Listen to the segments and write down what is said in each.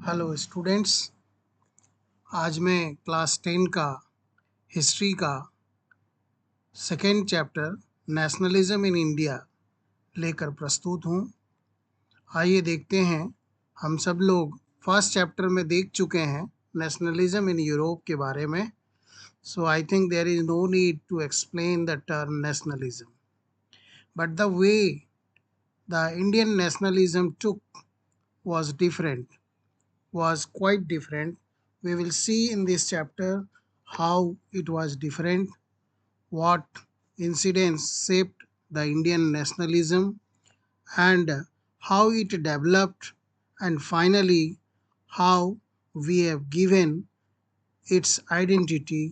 Hello students, आज मैं class 10 का हिस्ट्री का second chapter nationalism in India लेकर प्रस्तुत हूँ। आइए देखते हैं। हम सब लोग फर्स्ट चैप्टर में देख चुके हैं नेशनलिज्म इन यूरोप के बारे में। So I think there is no need to explain the term nationalism, but the way the Indian nationalism took was different, was quite different. We will see in this chapter how it was different, what incidents shaped the Indian nationalism, and how it developed, and finally how we have given its identity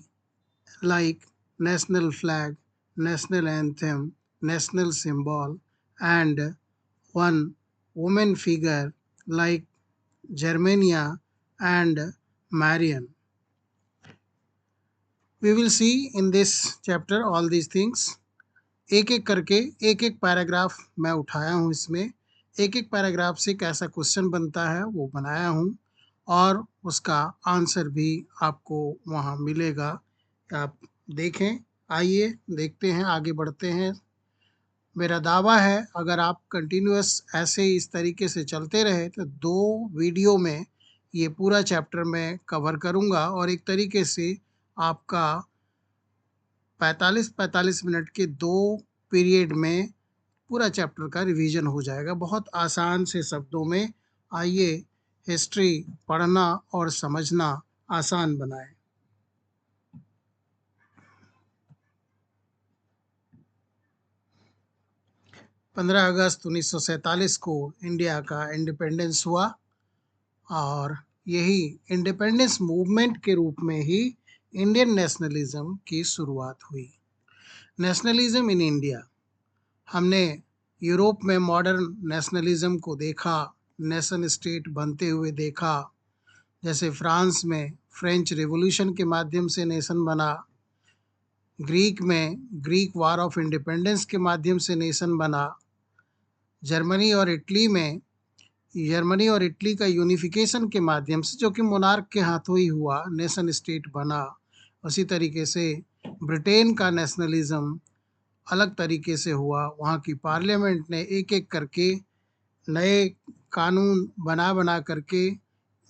like national flag, national anthem, national symbol, and one woman figure like Germania and Marian. We will see in this chapter all these things. एक एक करके एक एक paragraph मैं उठाया हूँ। इसमें एक एक पैराग्राफ से कैसा क्वेश्चन बनता है वो बनाया हूँ और उसका आंसर भी आपको वहाँ मिलेगा। आप देखें। आइए देखते हैं, आगे बढ़ते हैं। मेरा दावा है अगर आप कंटिन्यूअस ऐसे इस तरीके से चलते रहे तो 2 वीडियो में ये पूरा चैप्टर मैं कवर करूँगा और एक तरीके से आपका 45-45 मिनट के 2 पीरियड में पूरा चैप्टर का रिवीजन हो जाएगा, बहुत आसान से शब्दों में। आइए हिस्ट्री पढ़ना और समझना आसान बनाएं। 15 अगस्त 1947 को इंडिया का इंडिपेंडेंस हुआ और यही इंडिपेंडेंस मूवमेंट के रूप में ही इंडियन नेशनलिज्म की शुरुआत हुई। नेशनलिज्म इन इंडिया, हमने यूरोप में मॉडर्न नेशनलिज्म को देखा, नेशन स्टेट बनते हुए देखा। जैसे फ्रांस में फ्रेंच रिवॉल्यूशन के माध्यम से नेशन बना, ग्रीक में ग्रीक वार ऑफ इंडिपेंडेंस के माध्यम से नेशन बना, जर्मनी और इटली का यूनिफिकेशन के माध्यम से, जो कि मोनार्क के हाथों ही हुआ, नेशन स्टेट बना। उसी तरीके से ब्रिटेन का नेशनलिज्म अलग तरीके से हुआ। वहाँ की पार्लियामेंट ने एक एक करके नए कानून बना करके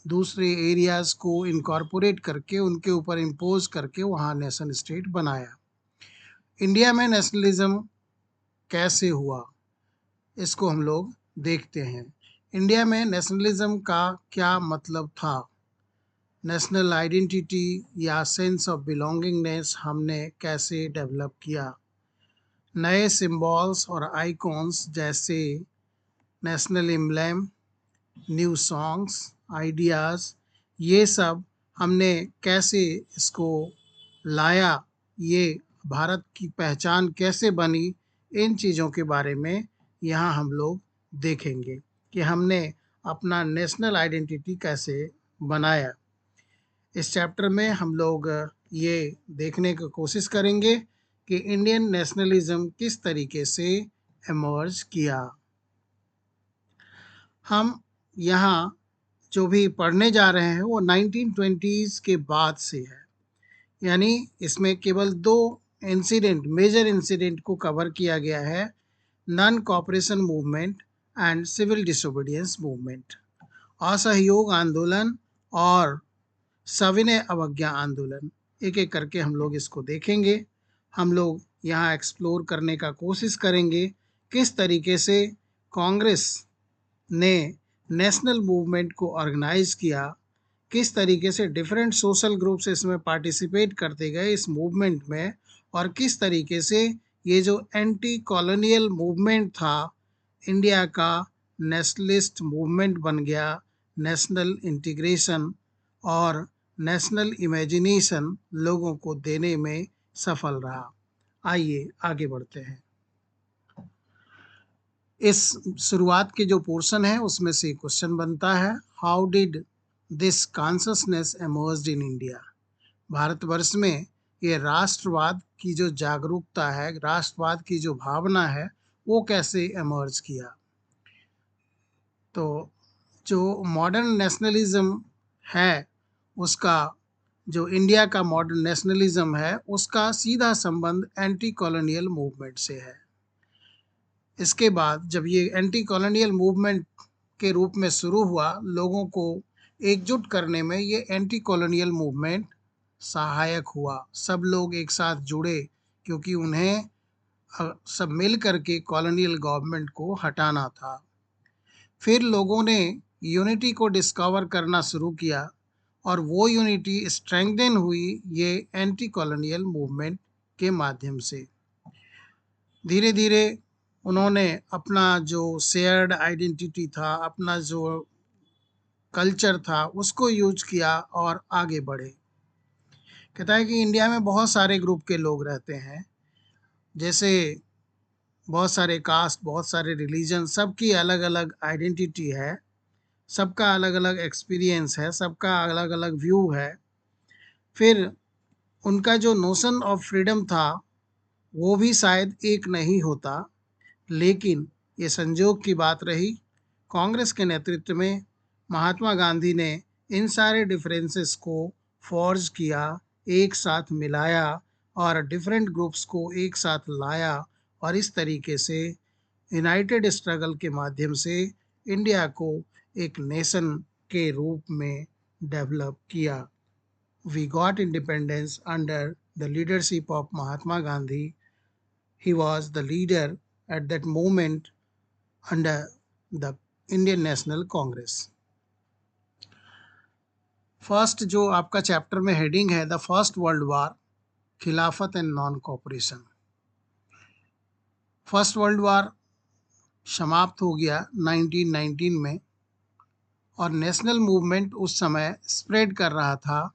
दूसरे एरियाज़ को इनकॉर्पोरेट करके उनके ऊपर इम्पोज करके वहाँ नेशन स्टेट बनाया। इंडिया में नेशनलिज्म कैसे हुआ, इसको हम लोग देखते हैं। इंडिया में नेशनलिज्म का क्या मतलब था, नेशनल आइडेंटिटी या सेंस ऑफ बिलोंगिंगनेस हमने कैसे डेवलप किया। नए सिंबल्स और आइकॉन्स जैसे national emblem, new songs, ideas, ये सब हमने कैसे इसको लाया, ये भारत की पहचान कैसे बनी, इन चीज़ों के बारे में यहाँ हम लोग देखेंगे कि हमने अपना नेशनल आइडेंटिटी कैसे बनाया। इस चैप्टर में हम लोग ये देखने की कोशिश करेंगे कि इंडियन नेशनलिज्म किस तरीके से इमर्ज किया। हम यहाँ जो भी पढ़ने जा रहे हैं वो 1920s के बाद से है, यानी इसमें केवल 2 मेजर इंसिडेंट को कवर किया गया है, non cooperation movement and civil disobedience movement, असहयोग आंदोलन और सविनय अवज्ञा आंदोलन। एक एक करके हम लोग इसको देखेंगे। हम लोग यहाँ एक्सप्लोर करने का कोशिश करेंगे किस तरीके से कांग्रेस ने नेशनल मूवमेंट को ऑर्गेनाइज किया, किस तरीके से डिफरेंट सोशल ग्रुप्स इसमें पार्टिसिपेट करते गए इस मूवमेंट में, और किस तरीके से ये जो एंटी कॉलोनियल मूवमेंट था इंडिया का नेशनलिस्ट मूवमेंट बन गया, नेशनल इंटीग्रेशन और नेशनल इमेजिनेशन लोगों को देने में सफल रहा। आइए आगे बढ़ते हैं। इस शुरुआत के जो पोर्शन है उसमें से क्वेश्चन बनता है, how did this consciousness emerged in India. Bharatvarsh में ये राष्ट्रवाद की जो जागरूकता है, राष्ट्रवाद की जो भावना है, वो कैसे एमर्ज किया। तो जो मॉडर्न नेशनलिज्म है उसका, जो इंडिया का मॉडर्न नेशनलिज्म है उसका सीधा संबंध एंटी कॉलोनियल मूवमेंट से है। इसके बाद जब ये एंटी कॉलोनियल मूवमेंट के रूप में शुरू हुआ, लोगों को एकजुट करने में ये एंटी कॉलोनियल मूवमेंट सहायक हुआ। सब लोग एक साथ जुड़े क्योंकि उन्हें सब मिल करके कॉलोनियल गवर्नमेंट को हटाना था। फिर लोगों ने यूनिटी को डिस्कवर करना शुरू किया और वो यूनिटी स्ट्रेंथन हुई ये एंटी कॉलोनियल मूवमेंट के माध्यम से। धीरे धीरे उन्होंने अपना जो शेयर्ड आइडेंटिटी था, अपना जो कल्चर था, उसको यूज किया और आगे बढ़े। कहता है कि इंडिया में बहुत सारे ग्रुप के लोग रहते हैं, जैसे बहुत सारे कास्ट, बहुत सारे रिलीजन, सबकी अलग अलग आइडेंटिटी है, सबका अलग अलग एक्सपीरियंस है, सबका अलग अलग व्यू है। फिर उनका जो नोशन ऑफ फ्रीडम था वो भी शायद एक नहीं होता, लेकिन ये संजोग की बात रही। कांग्रेस के नेतृत्व में महात्मा गांधी ने इन सारे डिफरेंसेस को फॉर्ज किया, एक साथ मिलाया और डिफरेंट ग्रुप्स को एक साथ लाया और इस तरीके से यूनाइटेड स्ट्रगल के माध्यम से इंडिया को एक नेशन के रूप में डेवलप किया। We got independence under the leadership of Mahatma Gandhi. He was the leader at that moment under the Indian National Congress. First जो आपका चैप्टर में हेडिंग है, द फर्स्ट वर्ल्ड वार, खिलाफत and non cooperation. First world war समाप्त हो गया 1919 में और नेशनल मूवमेंट उस समय स्प्रेड कर रहा था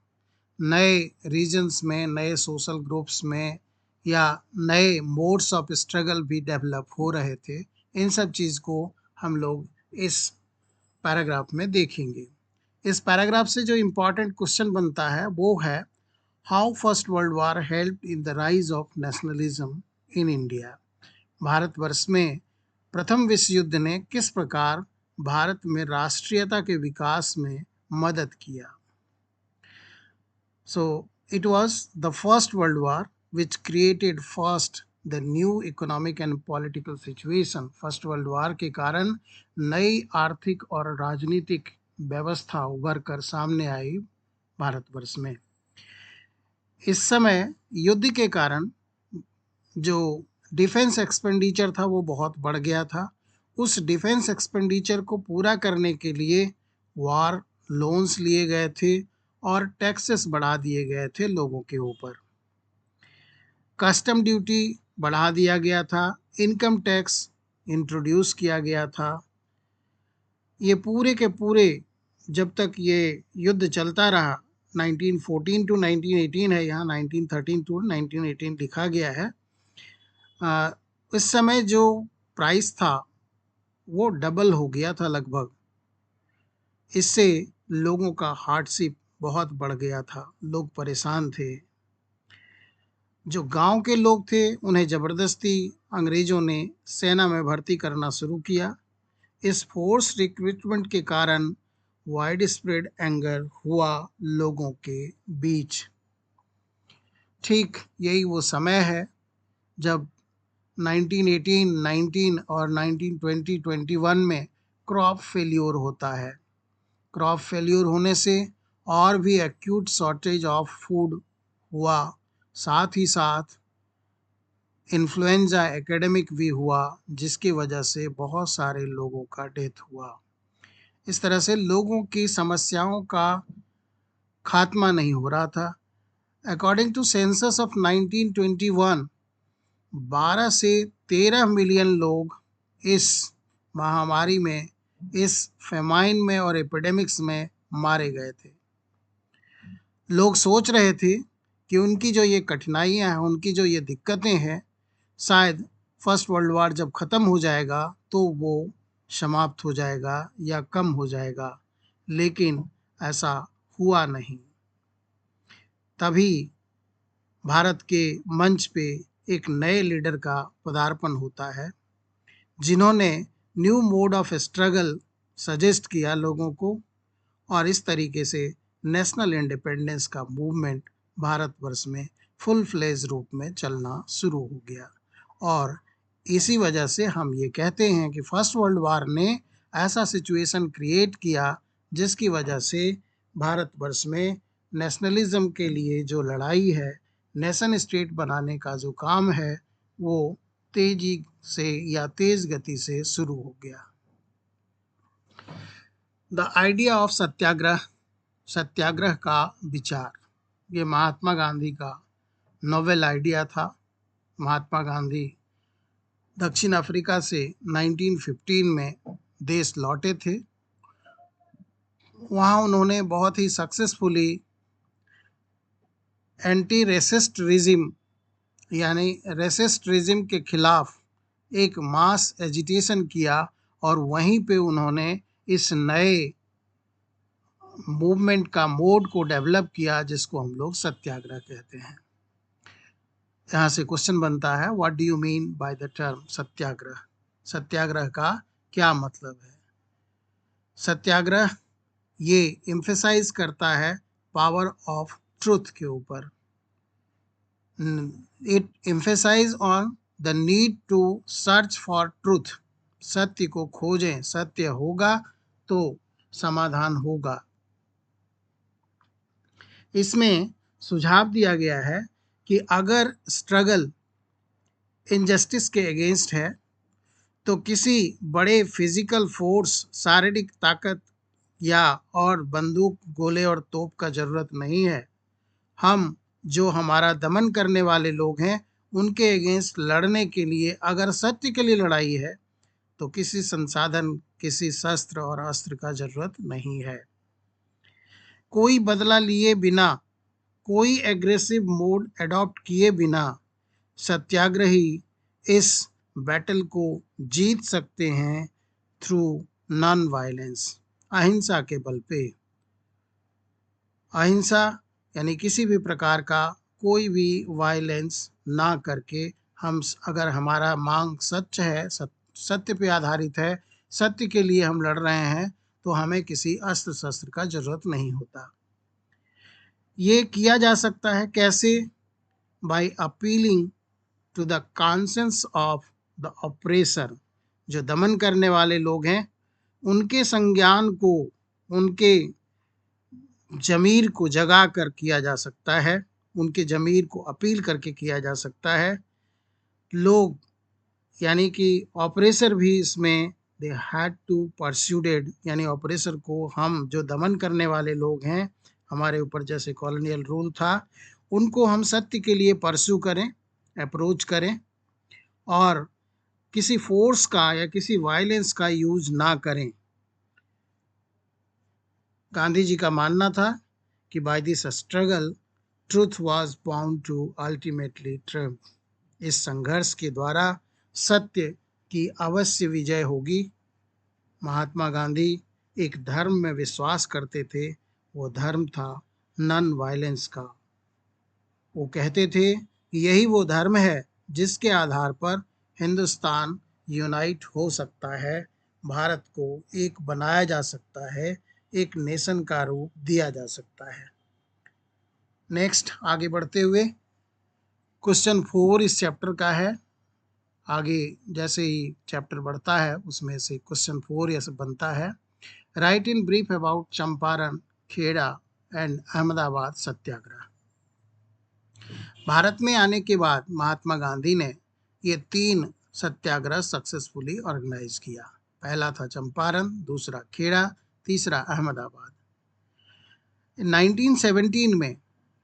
नए रीजन्स में, नए सोशल ग्रुप्स में, या नए मोड्स ऑफ स्ट्रगल भी डेवलप हो रहे थे। इन सब चीज़ को हम लोग इस पैराग्राफ में देखेंगे। इस पैराग्राफ से जो इम्पोर्टेंट क्वेश्चन बनता है वो है, how first world war help in the rise of nationalism in India. Bharatvarsh में प्रथम विश्व युद्ध ने किस प्रकार भारत में राष्ट्रीयता के विकास में मदद किया। So it was the first world war which created first the new economic and political situation. First world war के कारण नई आर्थिक और राजनीतिक व्यवस्था उभर कर सामने आई भारतवर्ष में। इस समय युद्ध के कारण जो डिफेंस एक्सपेंडिचर था वो बहुत बढ़ गया था। उस डिफेंस एक्सपेंडिचर को पूरा करने के लिए वार लोन्स लिए गए थे और टैक्सेस बढ़ा दिए गए थे लोगों के ऊपर। कस्टम ड्यूटी बढ़ा दिया गया था, इनकम टैक्स इंट्रोड्यूस किया गया था। ये पूरे के पूरे जब तक ये युद्ध चलता रहा, 1914 टू 1918 है, यहाँ 1913 टू 1918 लिखा गया है। इस समय जो प्राइस था वो डबल हो गया था लगभग। इससे लोगों का हार्डशिप बहुत बढ़ गया था, लोग परेशान थे। जो गांव के लोग थे उन्हें ज़बरदस्ती अंग्रेज़ों ने सेना में भर्ती करना शुरू किया। इस फोर्स रिक्रूटमेंट के कारण वाइड स्प्रेड एंगर हुआ लोगों के बीच। ठीक यही वो समय है जब 1918, 19 और 1920, 21 में क्रॉप फेल्योर होता है। क्रॉप फेल्योर होने से और भी एक्यूट शॉर्टेज ऑफ फूड हुआ, साथ ही साथ इन्फ्लुएंजा एकेडमिक भी हुआ, जिसकी वजह से बहुत सारे लोगों का डेथ हुआ। इस तरह से लोगों की समस्याओं का खात्मा नहीं हो रहा था। अकॉर्डिंग टू सेंसस ऑफ 1921, 12 से 13 मिलियन लोग इस महामारी में, इस फेमाइन में और एपिडेमिक्स में मारे गए थे। लोग सोच रहे थे कि उनकी जो ये कठिनाइयाँ हैं, उनकी जो ये दिक्कतें हैं, शायद फर्स्ट वर्ल्ड वार जब ख़त्म हो जाएगा तो वो समाप्त हो जाएगा या कम हो जाएगा, लेकिन ऐसा हुआ नहीं। तभी भारत के मंच पे एक नए लीडर का पदार्पण होता है, जिन्होंने new mode of struggle suggest किया लोगों को, और इस तरीके से नेशनल इंडिपेंडेंस का मूवमेंट भारतवर्ष में फुल फ्लेज रूप में चलना शुरू हो गया। और इसी वजह से हम ये कहते हैं कि फर्स्ट वर्ल्ड वार ने ऐसा सिचुएशन क्रिएट किया जिसकी वजह से भारतवर्ष में नेशनलिज्म के लिए जो लड़ाई है, नेशन स्टेट बनाने का जो काम है, वो तेजी से या तेज गति से शुरू हो गया। द आइडिया ऑफ सत्याग्रह, सत्याग्रह का विचार, ये महात्मा गांधी का नोवेल आइडिया था। महात्मा गांधी दक्षिण अफ्रीका से 1915 में देश लौटे थे। वहाँ उन्होंने बहुत ही सक्सेसफुली एंटी रेसिस्ट रिजिम यानी रेसिस्ट रिजिम के खिलाफ एक मास एजिटेशन किया, और वहीं पे उन्होंने इस नए मूवमेंट का मोड को डेवलप किया जिसको हम लोग सत्याग्रह कहते हैं। यहाँ से क्वेश्चन बनता है, what do you mean by the term satyagraha? Satyagraha का क्या मतलब है? सत्याग्रह ये एम्फेसाइज करता है पावर ऑफ ट्रुथ के ऊपर। It emphasise on the need to search for truth. सत्य को खोजें, सत्य होगा तो समाधान होगा। इसमें सुझाव दिया गया है कि अगर स्ट्रगल इनजस्टिस के अगेंस्ट है तो किसी बड़े फिजिकल फोर्स, शारीरिक ताकत या और बंदूक, गोले और तोप का जरूरत नहीं है। हम जो हमारा दमन करने वाले लोग हैं उनके अगेंस्ट लड़ने के लिए अगर सत्य के लिए लड़ाई है तो किसी संसाधन, किसी शस्त्र और अस्त्र का जरूरत नहीं है। कोई बदला लिए बिना, कोई एग्रेसिव मोड अडॉप्ट किए बिना सत्याग्रही इस बैटल को जीत सकते हैं थ्रू नॉन वायलेंस, अहिंसा के बल पे। अहिंसा यानी किसी भी प्रकार का कोई भी वायलेंस ना करके, हम अगर हमारा मांग सच है, सत्य पे आधारित है, सत्य के लिए हम लड़ रहे हैं, तो हमें किसी अस्त्र शस्त्र का जरूरत नहीं होता। ये किया जा सकता है कैसे? By appealing to the conscience of the oppressor. जो दमन करने वाले लोग हैं उनके संज्ञान को, उनके जमीर को जगा कर किया जा सकता है, उनके जमीर को अपील करके किया जा सकता है। लोग यानी कि ऑपरेसर भी इसमें दे हैड टू परस्यूडेड, यानी ऑपरेसर को, हम जो दमन करने वाले लोग हैं हमारे ऊपर जैसे कॉलोनियल रूल था, उनको हम सत्य के लिए परस्यू करें, अप्रोच करें, और किसी फोर्स का या किसी वायलेंस का यूज ना करें। गांधी जी का मानना था कि by this struggle truth was bound to ultimately triumph. इस संघर्ष के द्वारा सत्य की अवश्य विजय होगी। महात्मा गांधी एक धर्म में विश्वास करते थे, वो धर्म था नॉन वायलेंस का। वो कहते थे कि यही वो धर्म है जिसके आधार पर हिंदुस्तान यूनाइट हो सकता है, भारत को एक बनाया जा सकता है, एक नेशन का रूप दिया जा सकता है। नेक्स्ट आगे बढ़ते हुए क्वेश्चन 4 इस चैप्टर का है। आगे जैसे ही चैप्टर बढ़ता है उसमें से क्वेश्चन 4 ऐसे बनता है, write in brief about Champaran, Kheda and Ahmedabad satyagraha. Bharat में आने के बाद महात्मा गांधी ने ये 3 सत्याग्रह सक्सेसफुली ऑर्गेनाइज किया। पहला था चंपारण, दूसरा खेड़ा, तीसरा अहमदाबाद। 1917 में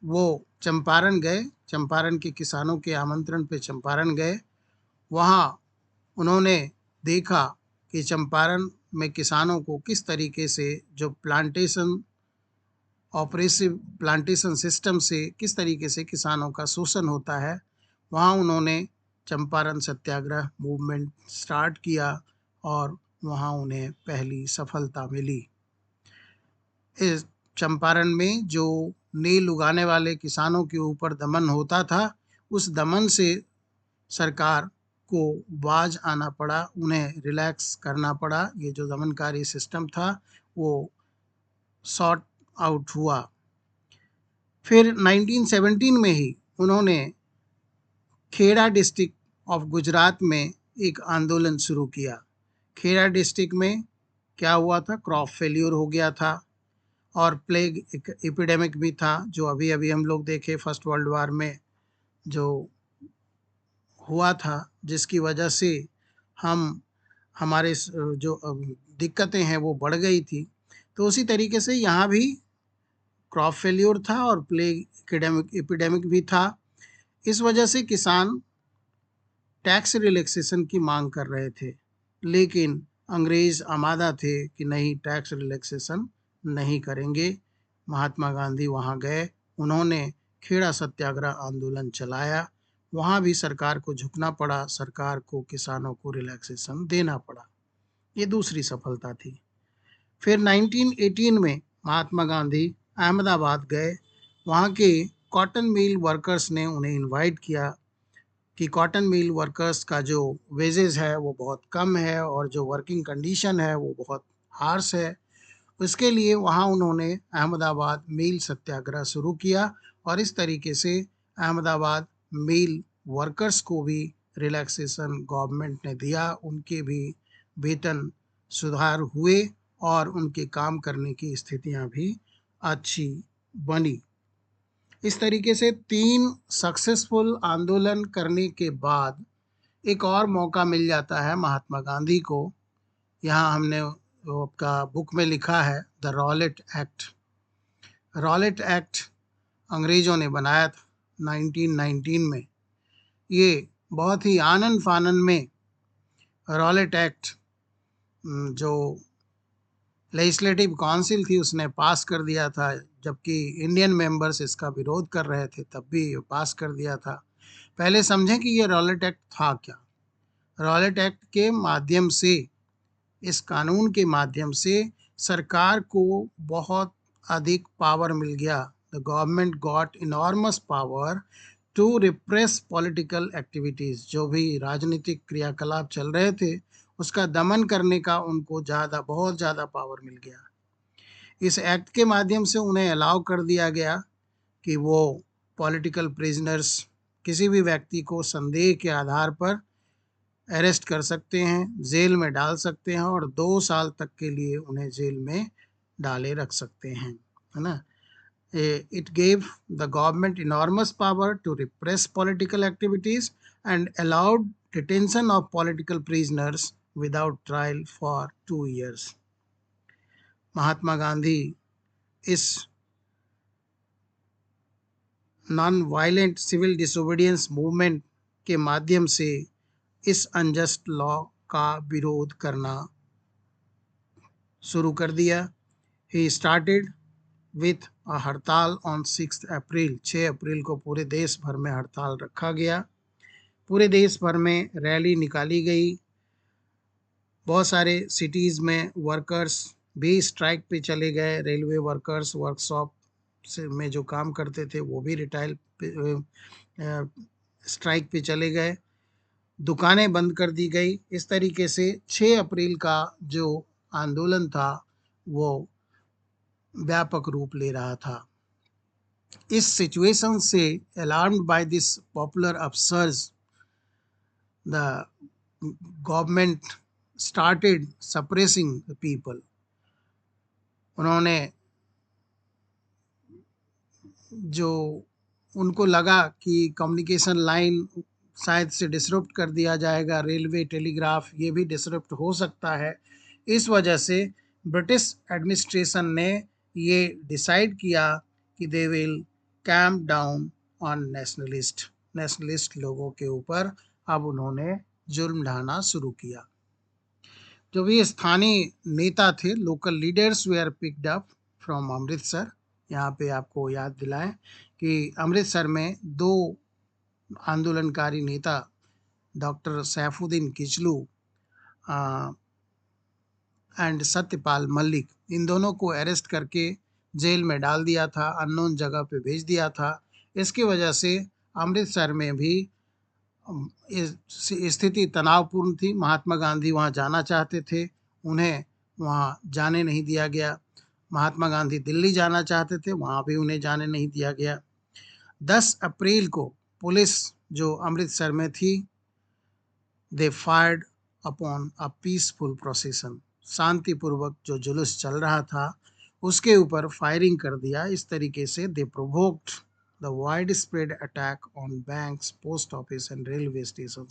वो चंपारण गए, चंपारण के किसानों के आमंत्रण पे चंपारण गए। वहाँ उन्होंने देखा कि चंपारण में किसानों को किस तरीके से जो प्लांटेशन, ऑपरेसिव प्लांटेशन सिस्टम से किस तरीके से किसानों का शोषण होता है। वहाँ उन्होंने चंपारण सत्याग्रह मूवमेंट स्टार्ट किया और वहाँ उन्हें पहली सफलता मिली। इस चंपारण में जो नील उगाने वाले किसानों के ऊपर दमन होता था, उस दमन से सरकार को बाज आना पड़ा, उन्हें रिलैक्स करना पड़ा। ये जो दमनकारी सिस्टम था वो सॉर्ट आउट हुआ। फिर 1917 में ही उन्होंने खेड़ा डिस्ट्रिक्ट ऑफ गुजरात में एक आंदोलन शुरू किया। खेड़ा डिस्ट्रिक्ट में क्या हुआ था, क्रॉप फेल्यूर हो गया था और प्लेग एपिडेमिक भी था, जो अभी अभी हम लोग देखे फर्स्ट वर्ल्ड वार में जो हुआ था, जिसकी वजह से हम हमारे जो दिक्कतें हैं वो बढ़ गई थी। तो उसी तरीके से यहाँ भी क्रॉप फेल्योर था और प्लेग एपिडेमिक भी था। इस वजह से किसान टैक्स रिलैक्सेशन की मांग कर रहे थे, लेकिन अंग्रेज आमादा थे कि नहीं, टैक्स रिलैक्सेशन नहीं करेंगे। महात्मा गांधी वहाँ गए, उन्होंने खेड़ा सत्याग्रह आंदोलन चलाया। वहाँ भी सरकार को झुकना पड़ा, सरकार को किसानों को रिलैक्सेशन देना पड़ा। ये दूसरी सफलता थी। फिर 1918 में महात्मा गांधी अहमदाबाद गए। वहाँ के कॉटन मिल वर्कर्स ने उन्हें इनवाइट किया कि कॉटन मिल वर्कर्स का जो वेजेस है वो बहुत कम है और जो वर्किंग कंडीशन है वो बहुत हार्श है। उसके लिए वहाँ उन्होंने अहमदाबाद मिल सत्याग्रह शुरू किया और इस तरीके से अहमदाबाद मिल वर्कर्स को भी रिलैक्सेशन गवर्नमेंट ने दिया। उनके भी वेतन सुधार हुए और उनके काम करने की स्थितियाँ भी अच्छी बनी। इस तरीके से 3 सक्सेसफुल आंदोलन करने के बाद एक और मौका मिल जाता है महात्मा गांधी को। यहाँ हमने वो आपका बुक में लिखा है the Rowlatt act. Rowlatt act अंग्रेज़ों ने बनाया था 1919 में। ये बहुत ही आनन फानन में रॉलेट एक्ट जो लेजिस्लेटिव काउंसिल थी उसने पास कर दिया था, जबकि इंडियन मेंबर्स इसका विरोध कर रहे थे, तब भी पास कर दिया था। पहले समझें कि ये रॉलेट एक्ट था क्या। रॉलेट एक्ट के माध्यम से, इस कानून के माध्यम से सरकार को बहुत अधिक पावर मिल गया। The government got enormous power to repress political activities. जो भी राजनीतिक क्रियाकलाप चल रहे थे उसका दमन करने का उनको बहुत ज़्यादा पावर मिल गया। इस एक्ट के माध्यम से उन्हें अलाउ कर दिया गया कि वो पॉलिटिकल प्रिजनर्स, किसी भी व्यक्ति को संदेह के आधार पर अरेस्ट कर सकते हैं, जेल में डाल सकते हैं और 2 साल तक के लिए उन्हें जेल में डाले रख सकते हैं, है ना। It gave the government enormous power to repress political activities and allowed detention of political prisoners without trial for 2 years. Mahatma Gandhi इस non violent civil disobedience movement के माध्यम से इस अनजस्ट लॉ का विरोध करना शुरू कर दिया। ही स्टार्टेड विथ अ हड़ताल ऑन 6 अप्रैल। 6 अप्रैल को पूरे देश भर में हड़ताल रखा गया। पूरे देश भर में रैली निकाली गई। बहुत सारे सिटीज़ में वर्कर्स भी स्ट्राइक पे चले गए। रेलवे वर्कर्स वर्कशॉप से में जो काम करते थे वो भी स्ट्राइक पे चले गए। दुकानें बंद कर दी गई। इस तरीके से 6 अप्रैल का जो आंदोलन था वो व्यापक रूप ले रहा था। इस सिचुएशन से alarmed by this popular upsurge, the government started suppressing the people. उन्होंने जो उनको लगा कि कम्युनिकेशन लाइन शायद से डिसरप्ट कर दिया जाएगा, रेलवे टेलीग्राफ ये भी डिसरप्ट हो सकता है। इस वजह से ब्रिटिश एडमिनिस्ट्रेशन ने ये डिसाइड किया कि they will camp down on nationalist लोगों के ऊपर अब उन्होंने जुल्म ढाना शुरू किया। जो भी स्थानीय नेता थे, local leaders were picked up from Amritsar. यहाँ पे आपको याद दिलाएं कि अमृतसर में 2 आंदोलनकारी नेता डॉक्टर सैफुद्दीन किचलू एंड सत्यपाल मलिक, इन दोनों को अरेस्ट करके जेल में डाल दिया था, अननोन जगह पे भेज दिया था। इसकी वजह से अमृतसर में भी स्थिति तनावपूर्ण थी। महात्मा गांधी वहाँ जाना चाहते थे, उन्हें वहाँ जाने नहीं दिया गया। महात्मा गांधी दिल्ली जाना चाहते थे, वहाँ भी उन्हें जाने नहीं दिया गया। 10 अप्रैल को पुलिस जो अमृतसर में थी, they fired upon a peaceful procession, शांतिपूर्वक जो जुलूस चल रहा था उसके ऊपर फायरिंग कर दिया। इस तरीके से they provoked the widespread attack on banks, post office and railway station.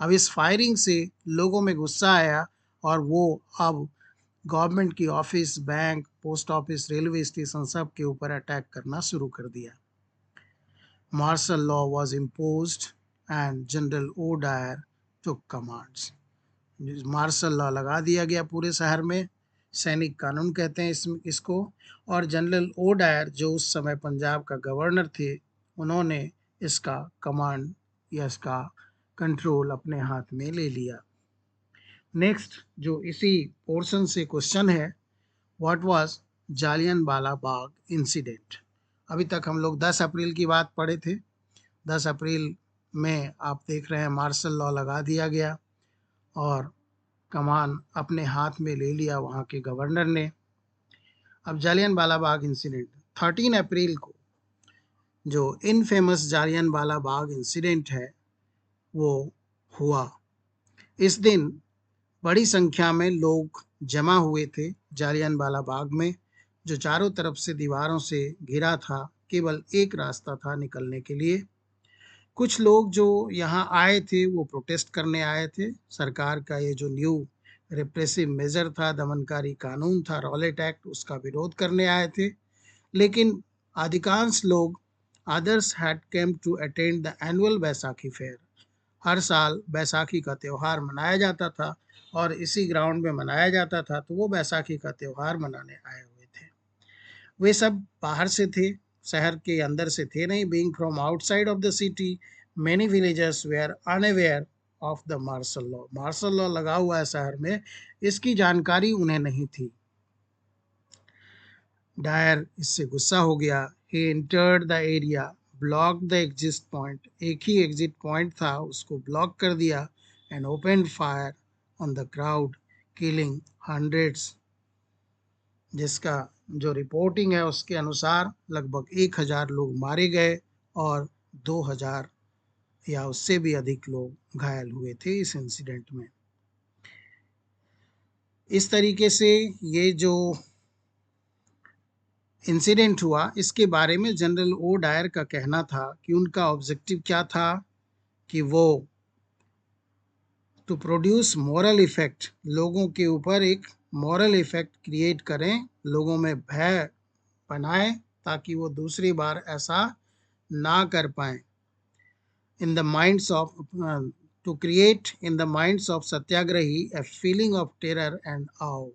अब इस फायरिंग से लोगों में गुस्सा आया और वो अब गवर्नमेंट की office, bank, post office, railway station सब के ऊपर अटैक करना शुरू कर दिया। Martial law was imposed and General O Dyer took commands. Martial law लगा दिया गया पूरे शहर में, सैनिक कानून कहते हैं इसको। और जनरल ओ डायर जो उस समय पंजाब का गवर्नर थे, उन्होंने इसका कमांड या इसका कंट्रोल अपने हाथ में ले लिया। नेक्स्ट जो इसी पोर्शन से क्वेश्चन है, what was Jallianwala Bagh incident. अभी तक हम लोग 10 अप्रैल की बात पढ़े थे। 10 अप्रैल में आप देख रहे हैं मार्शल लॉ लगा दिया गया और कमान अपने हाथ में ले लिया वहाँ के गवर्नर ने। अब जालियनवाला बाग इंसिडेंट 13 अप्रैल को जो इनफेमस जालियनवाला बाग इंसिडेंट है वो हुआ। इस दिन बड़ी संख्या में लोग जमा हुए थे जालियनवाला बाग में, जो चारों तरफ से दीवारों से घिरा था। केवल एक रास्ता था निकलने के लिए। कुछ लोग जो यहाँ आए थे वो प्रोटेस्ट करने आए थे। सरकार का ये जो न्यू रिप्रेसिव मेजर था, दमनकारी कानून था, रॉलेट एक्ट, उसका विरोध करने आए थे। लेकिन अधिकांश लोग, others had came to attend the annual Baisakhi fair. हर साल बैसाखी का त्यौहार मनाया जाता था और इसी ग्राउंड में मनाया जाता था, तो वो बैसाखी का त्यौहार मनाने आए हुए थे। वे सब बाहर से थे, शहर के अंदर से थे नहीं। Being from outside of the city, many villagers were unaware of the martial law. Martial law लगा हुआ है शहर में, इसकी जानकारी उन्हें नहीं थी। डायर इससे गुस्सा हो गया। He entered the area, block the exit point. एक ही एग्जिट पॉइंट था, उसको ब्लॉक कर दिया। And open fire on the crowd, killing hundreds. जिसका जो रिपोर्टिंग है उसके अनुसार लगभग 1000 लोग मारे गए और 2000 या उससे भी अधिक लोग घायल हुए थे इस इंसिडेंट में। इस तरीके से ये जो इंसिडेंट हुआ, इसके बारे में जनरल ओ डायर का कहना था कि उनका ऑब्जेक्टिव क्या था कि वो टू प्रोड्यूस मॉरल इफेक्ट, लोगों के ऊपर एक मॉरल इफेक्ट क्रिएट करें, लोगों में भय बनाएं ताकि वो दूसरी बार ऐसा ना कर पाए। In the minds of to create in the minds of satyagrahi a feeling of terror and awe.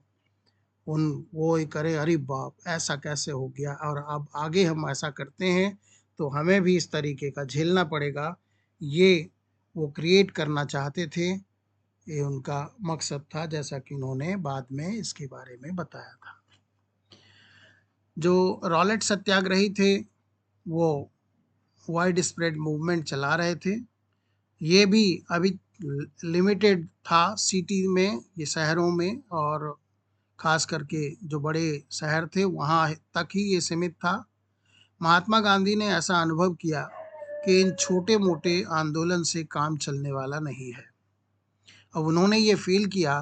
उन वो ही करे, अरे बाप ऐसा कैसे हो गया, और अब आगे हम ऐसा करते हैं तो हमें भी इस तरीके का झेलना पड़ेगा। ये वो क्रिएट करना चाहते थे, ये उनका मकसद था, जैसा कि उन्होंने बाद में इसके बारे में बताया था। जो रॉलेट सत्याग्रही थे वो वाइड स्प्रेड मूवमेंट चला रहे थे। ये भी अभी लिमिटेड था सिटी में, ये शहरों में, और खास करके जो बड़े शहर थे वहाँ तक ही ये सीमित था। महात्मा गांधी ने ऐसा अनुभव किया कि इन छोटे मोटे आंदोलन से काम चलने वाला नहीं है। अब उन्होंने ये फील किया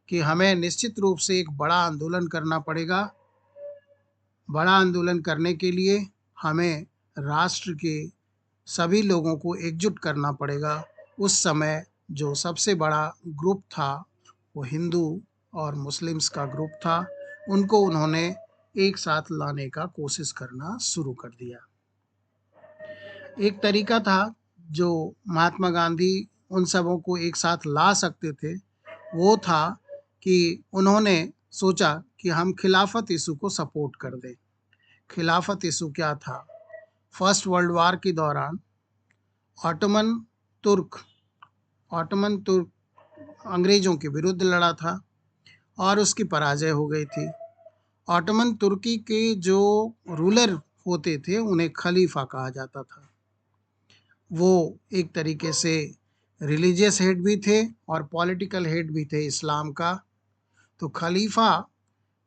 कि हमें निश्चित रूप से एक बड़ा आंदोलन करना पड़ेगा। बड़ा आंदोलन करने के लिए हमें राष्ट्र के सभी लोगों को एकजुट करना पड़ेगा। उस समय जो सबसे बड़ा ग्रुप था वो हिंदू और मुस्लिम्स का ग्रुप था। उनको उन्होंने एक साथ लाने का कोशिश करना शुरू कर दिया। एक तरीका था जो महात्मा गांधी उन सबों को एक साथ ला सकते थे, वो था कि उन्होंने सोचा कि हम खिलाफत इशू को सपोर्ट कर दें। खिलाफत इशू क्या था? फर्स्ट वर्ल्ड वार के दौरान ऑटोमन तुर्क अंग्रेज़ों के विरुद्ध लड़ा था और उसकी पराजय हो गई थी। ऑटोमन तुर्की के जो रूलर होते थे उन्हें खलीफा कहा जाता था। वो एक तरीके से रिलीजियस हेड भी थे और पॉलिटिकल हेड भी थे इस्लाम का। तो खलीफा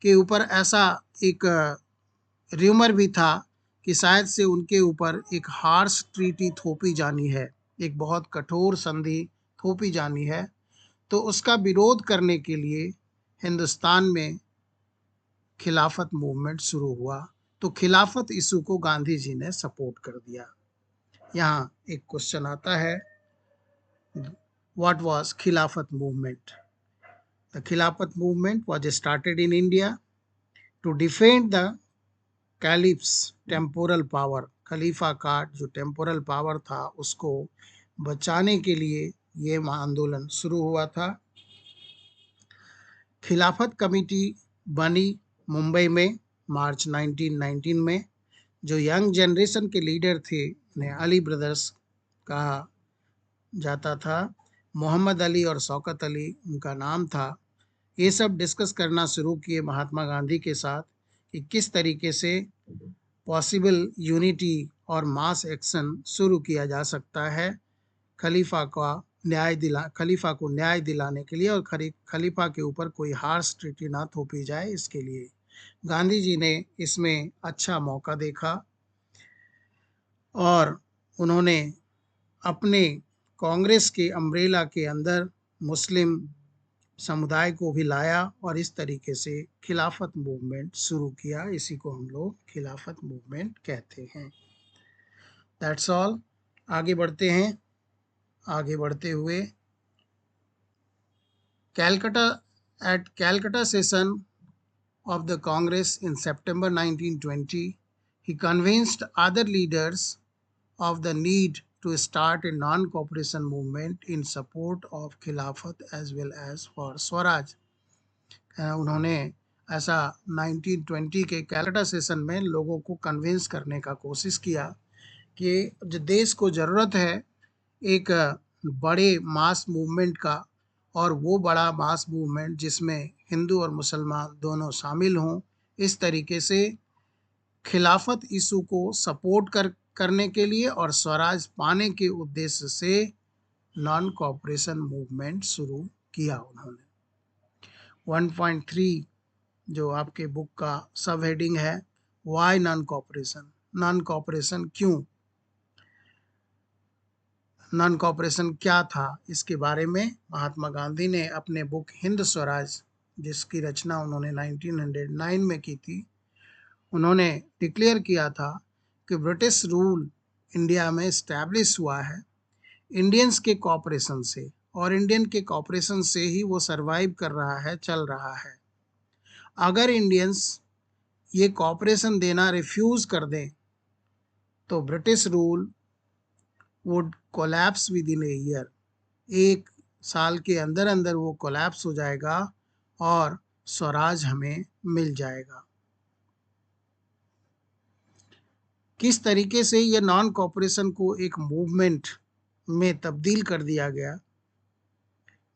के ऊपर ऐसा एक र्यूमर भी था कि शायद से उनके ऊपर एक हार्श ट्रीटी थोपी जानी है, एक बहुत कठोर संधि थोपी जानी है। तो उसका विरोध करने के लिए हिंदुस्तान में खिलाफत मूवमेंट शुरू हुआ। तो खिलाफत इशू को गांधी जी ने सपोर्ट कर दिया। यहाँ एक क्वेश्चन आता है, what was Khilafat movement? The Khilafat movement was started in India to defend the caliphs temporal power. खलीफा का जो टेम्पोरल पावर था उसको बचाने के लिए ये आंदोलन शुरू हुआ था। खिलाफत कमेटी बनी मुंबई में मार्च 1919 में। जो यंग जनरेशन के लीडर थे उन्हें अली ब्रदर्स कहा जाता था। मोहम्मद अली और शौकत अली उनका नाम था। ये सब डिस्कस करना शुरू किए महात्मा गांधी के साथ कि किस तरीके से पॉसिबल यूनिटी और मास एक्शन शुरू किया जा सकता है खलीफा को न्याय दिलाने के लिए, और खलीफा के ऊपर कोई हार्श ट्रीटी ना थोपी जाए इसके लिए। गांधी जी ने इसमें अच्छा मौका देखा और उन्होंने अपने कांग्रेस के अम्ब्रेला के अंदर मुस्लिम समुदाय को भी लाया और इस तरीके से खिलाफत मूवमेंट शुरू किया। इसी को हम लोग खिलाफत मूवमेंट कहते हैं। That's all. आगे बढ़ते हैं। आगे बढ़ते हुए Calcutta at Calcutta session of the Congress in September 1920, he convinced other leaders of the need to start a non-cooperation movement in support of Khilafat as well as for Swaraj. उन्होंने ऐसा 1920 के Calcutta session में लोगों को कन्विंस करने का कोशिश किया कि जो देश को ज़रूरत है एक बड़े मास मूवमेंट का, और वो बड़ा मास मूवमेंट जिसमें हिंदू और मुसलमान दोनों शामिल हों। इस तरीके से खिलाफत इशू को सपोर्ट करने के लिए और स्वराज पाने के उद्देश्य से नॉन कॉपरेशन मूवमेंट शुरू किया उन्होंने। 1.3 जो आपके बुक का सब हेडिंग है, why non cooperation. Non cooperation क्यों, नॉन कॉपरेशन क्या था, इसके बारे में महात्मा गांधी ने अपने बुक हिंद स्वराज, जिसकी रचना उन्होंने 1909 में की थी, उन्होंने डिक्लेयर किया था कि ब्रिटिश रूल इंडिया में इस्टेब्लिश हुआ है इंडियंस के कॉपरेशन से, और इंडियन के कॉपरेशन से ही वो सरवाइव कर रहा है, चल रहा है। अगर इंडियंस ये कॉपरेशन देना रिफ्यूज़ कर दें तो British rule would collapse with in a year. एक साल के अंदर अंदर वो कोलैप्स हो जाएगा और स्वराज हमें मिल जाएगा। किस तरीके से ये नॉन कॉपरेशन को एक मूवमेंट में तब्दील कर दिया गया,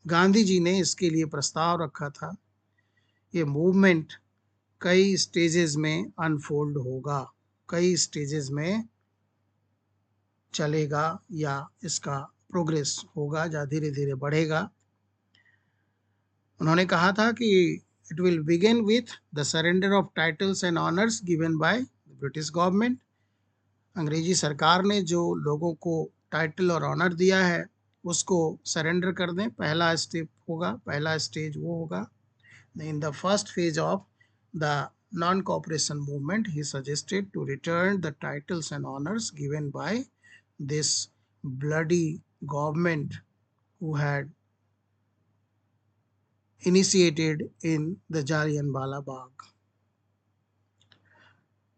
गांधी जी ने इसके लिए प्रस्ताव रखा था। ये मूवमेंट कई स्टेजेस में अनफोल्ड होगा, कई स्टेजेस में चलेगा या इसका प्रोग्रेस होगा या धीरे धीरे बढ़ेगा। उन्होंने कहा था कि it will begin with the surrender of titles and honours given by British government. अंग्रेजी सरकार ने जो लोगों को टाइटल और ऑनर दिया है उसको सरेंडर कर दें, पहला स्टेप होगा, पहला स्टेज वो होगा। In the first phase of the non-cooperation movement, he suggested to return the titles and honors given by this bloody government who had initiated in the Jallianwala Bagh.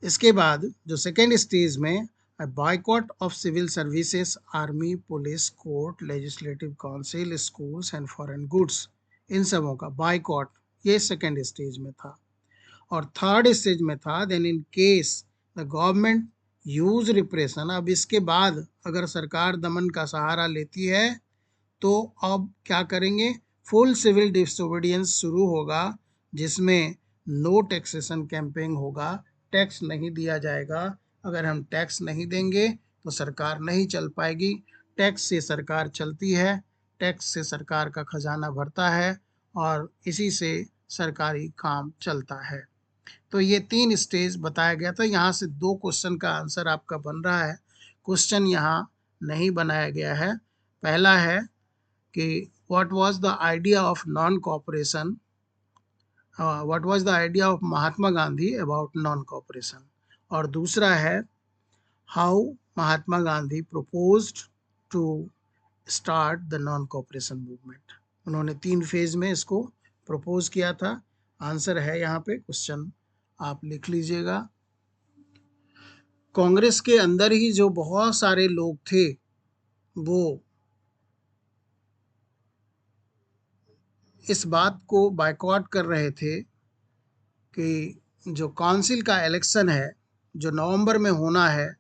इसके बाद जो सेकेंड स्टेज में boycott of civil services, army, police, court, legislative council, schools and foreign goods, इन सबों का boycott, ये second stage में था। और थर्ड स्टेज में था then in case the government use repression. अब इसके बाद अगर सरकार दमन का सहारा लेती है तो अब क्या करेंगे, फुल सिविल डिसोबीडियंस शुरू होगा, जिसमें नो टैक्सेशन कैंपेन होगा, टैक्स नहीं दिया जाएगा। अगर हम टैक्स नहीं देंगे तो सरकार नहीं चल पाएगी। टैक्स से सरकार चलती है, टैक्स से सरकार का खजाना भरता है और इसी से सरकारी काम चलता है। तो ये 3 स्टेज बताया गया था। यहाँ से 2 क्वेश्चन का आंसर आपका बन रहा है। क्वेश्चन यहाँ नहीं बनाया गया है। पहला है कि what was the idea of non cooperation, what was the idea of Mahatma Gandhi about non cooperation, और दूसरा है how Mahatma Gandhi proposed to start the non cooperation movement. उन्होंने 3 फेज में इसको प्रपोज किया था। आंसर है यहाँ पे, क्वेश्चन आप लिख लीजिएगा। कांग्रेस के अंदर ही जो बहुत सारे लोग थे वो इस बात को बायकॉट कर रहे थे कि जो काउंसिल का इलेक्शन है जो नवंबर में होना है,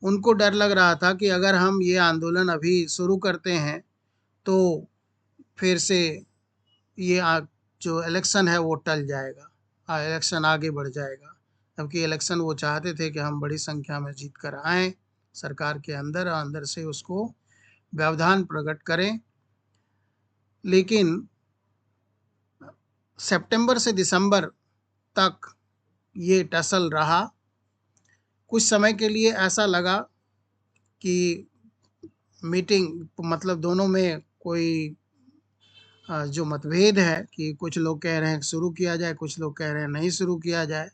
उनको डर लग रहा था कि अगर हम ये आंदोलन अभी शुरू करते हैं तो फिर से ये जो इलेक्शन है वो टल जाएगा, इलेक्शन आगे बढ़ जाएगा। जबकि इलेक्शन वो चाहते थे कि हम बड़ी संख्या में जीत कर आएँ सरकार के अंदर और अंदर से उसको व्यवधान प्रकट करें। लेकिन सितंबर से दिसंबर तक ये टसल रहा। कुछ समय के लिए ऐसा लगा कि मीटिंग मतलब दोनों में कोई जो मतभेद है कि कुछ लोग कह रहे हैं शुरू किया जाए, कुछ लोग कह रहे हैं नहीं शुरू किया जाए,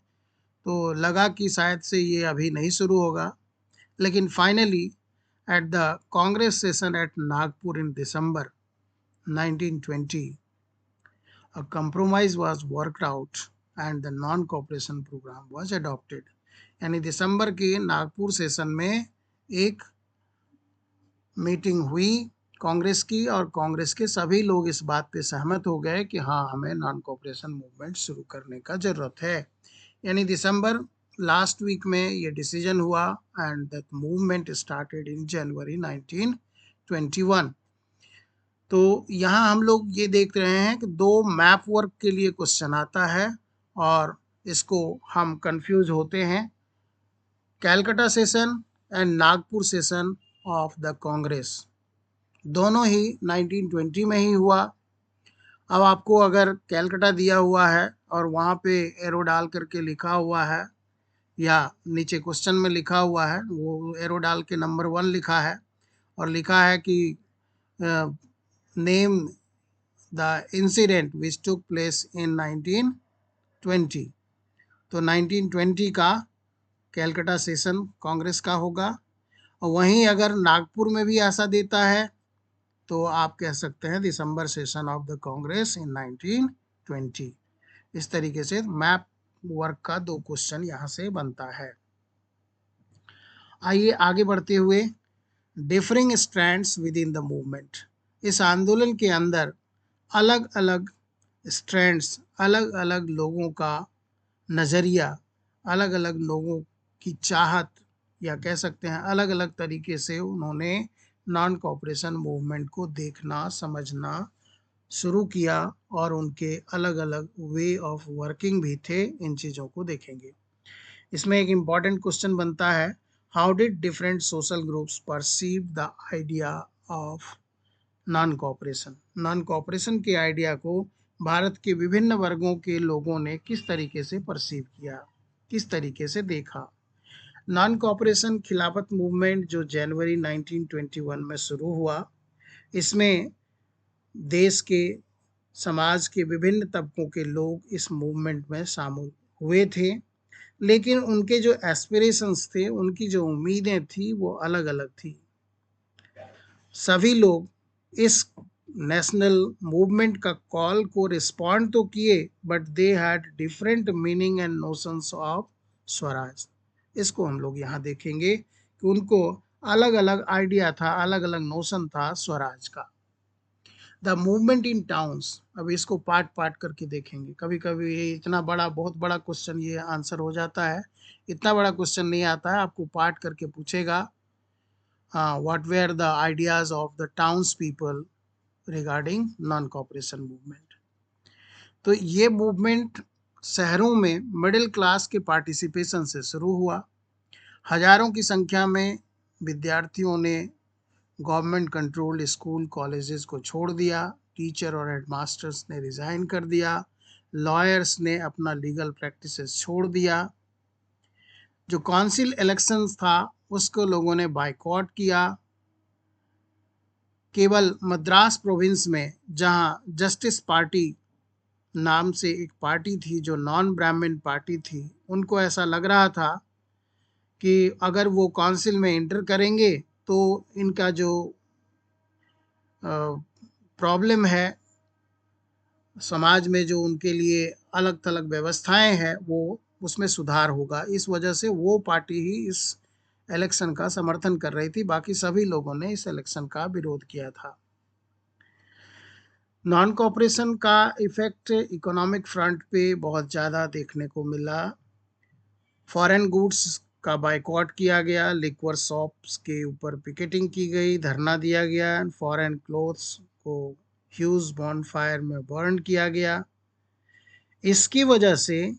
तो लगा कि शायद से ये अभी नहीं शुरू होगा। लेकिन finally at the Congress session at Nagpur in December 1920 a compromise was worked out and the non cooperation program was adopted। यानी दिसंबर के नागपुर सेशन में एक मीटिंग हुई कांग्रेस की और कांग्रेस के सभी लोग इस बात पे सहमत हो गए कि हाँ, हमें नॉन कोऑपरेशन मूवमेंट शुरू करने का ज़रूरत है। यानी दिसंबर लास्ट वीक में ये डिसीजन हुआ and that movement started in January 1921। तो यहाँ हम लोग ये देख रहे हैं कि 2 मैप वर्क के लिए क्वेश्चन आता है और इसको हम कंफ्यूज होते हैं। Calcutta session and Nagpur session of the Congress दोनों ही 1920 में ही हुआ। अब आपको अगर कैलकाटा दिया हुआ है और वहाँ पे एरो डाल करके लिखा हुआ है या नीचे क्वेश्चन में लिखा हुआ है, वो एरो डाल के नंबर 1 लिखा है और लिखा है कि name the incident which took place in 1920, तो 1920 का कैलकाटा सेशन कांग्रेस का होगा। और वहीं अगर नागपुर में भी ऐसा देता है तो आप कह सकते हैं दिसंबर सेशन ऑफ द कांग्रेस इन 1920। इस तरीके से मैप वर्क का 2 क्वेश्चन यहाँ से बनता है। आइए आगे बढ़ते हुए differing strands with in the movement. इस आंदोलन के अंदर अलग अलग स्ट्रैंड्स, अलग अलग लोगों का नज़रिया, अलग अलग लोगों की चाहत, या कह सकते हैं अलग अलग तरीके से उन्होंने नॉन कोऑपरेशन मूवमेंट को देखना समझना शुरू किया और उनके अलग अलग वे ऑफ वर्किंग भी थे। इन चीज़ों को देखेंगे। इसमें एक इम्पॉर्टेंट क्वेश्चन बनता है, how did different social groups perceive the idea of non cooperation. Non cooperation के आइडिया को भारत के विभिन्न वर्गों के लोगों ने किस तरीके से परसीव किया, किस तरीके से देखा। नॉन कोऑपरेशन खिलाफत मूवमेंट जो जनवरी 1921 में शुरू हुआ, इसमें देश के समाज के विभिन्न तबकों के लोग इस मूवमेंट में शामिल हुए थे। लेकिन उनके जो एस्पिरेशंस थे, उनकी जो उम्मीदें थी, वो अलग अलग थी। सभी लोग इस नेशनल मूवमेंट का कॉल को रिस्पॉन्ड तो किए, but they had different meaning and notions of Swaraj. इसको हम लोग यहाँ देखेंगे कि उनको अलग अलग आइडिया था, अलग अलग नोशन था स्वराज का। द मूवमेंट इन टाउन्स, अब इसको पार्ट पार्ट करके देखेंगे। कभी कभी ये इतना बड़ा, बहुत बड़ा क्वेश्चन ये आंसर हो जाता है, इतना बड़ा क्वेश्चन नहीं आता है, आपको पार्ट करके पूछेगा what were the ideas of the townspeople regarding non-cooperation movement। तो ये मूवमेंट शहरों में मिडिल क्लास के पार्टिसिपेशन से शुरू हुआ। हजारों की संख्या में विद्यार्थियों ने गवर्नमेंट कंट्रोल्ड स्कूल कॉलेजेस को छोड़ दिया, टीचर और हेडमास्टर्स ने रिज़ाइन कर दिया, लॉयर्स ने अपना लीगल प्रैक्टिसेस छोड़ दिया। जो काउंसिल इलेक्शंस था उसको लोगों ने बायकॉट किया। केवल मद्रास प्रोविंस में, जहां जस्टिस पार्टी नाम से एक पार्टी थी जो नॉन ब्राह्मण पार्टी थी, उनको ऐसा लग रहा था कि अगर वो काउंसिल में इंटर करेंगे तो इनका जो प्रॉब्लम है समाज में, जो उनके लिए अलग थलग व्यवस्थाएं हैं, वो उसमें सुधार होगा। इस वजह से वो पार्टी ही इस इलेक्शन का समर्थन कर रही थी, बाकी सभी लोगों ने इस इलेक्शन का विरोध किया था। नॉन कॉपरेशन का इफेक्ट इकोनॉमिक फ्रंट पे बहुत ज़्यादा देखने को मिला। फॉरेन गुड्स का बायकॉट किया गया, लिक्वर शॉप्स के ऊपर पिकेटिंग की गई, धरना दिया गया। फॉरेन क्लोथ्स को ह्यूज बॉनफायर में बर्न किया गया। इसकी वजह से